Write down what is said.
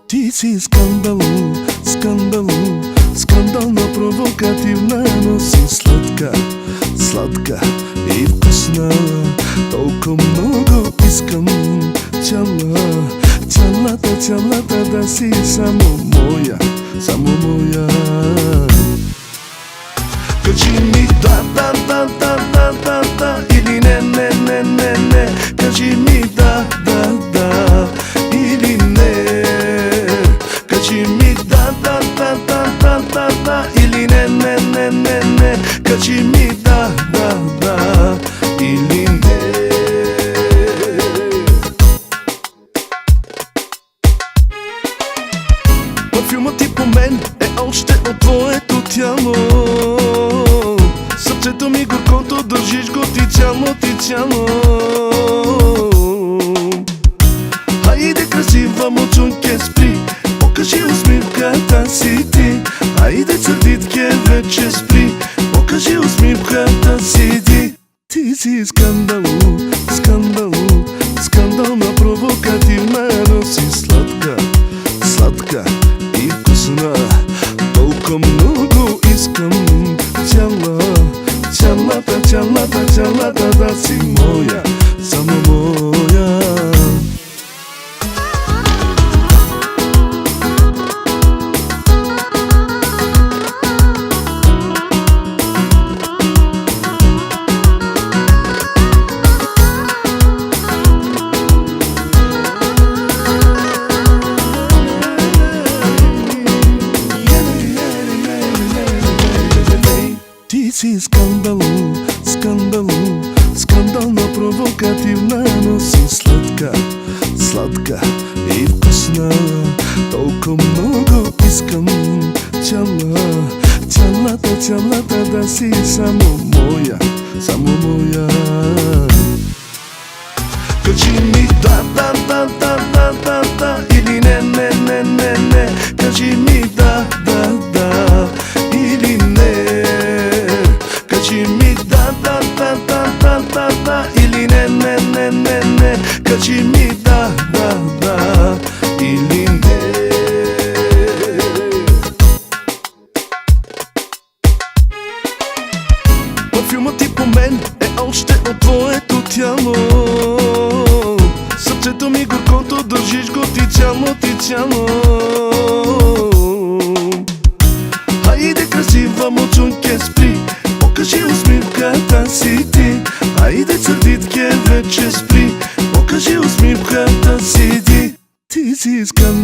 Ти си скандал, скандал, скандална, провокативна, но си сладка, сладка и вкусна. Толкова много искам цялата да си само моя, само моя. Кажи ми да или не, кажи ми да или не. Кажи ми да или не, кажи ми да или не. Парфюмът ти по мен е още от твоето тяло. Сърцето ми горкото държиш го ти цяло. Хайде красива мочунке спри, покажи усмивката си ти. Хайде сърдитке вече спри, покажи усмивката си ти. Ти си скандал, скандал, скандална, провокативна, но си сладка, сладка и вкусна. Толкова много искам цялата да си моя, само моя. Ти си скандал, скандал, скандална, провокативна, но си сладка, сладка и вкусна. Толкова много искам цялата да си само моя, само моя. Кажи ми да или не, кажи ми да или не. Кажи ми да или не, кажи ми да или не. Парфюмът ти по мен е още от твоето тяло. Сърцето ми горкото държиш го ти цяло. Хайде красива мочунке спри, покажи усмивката си ти. Хайде сърдитке вече спри, покажи усмивката си ти. Ти си скандал.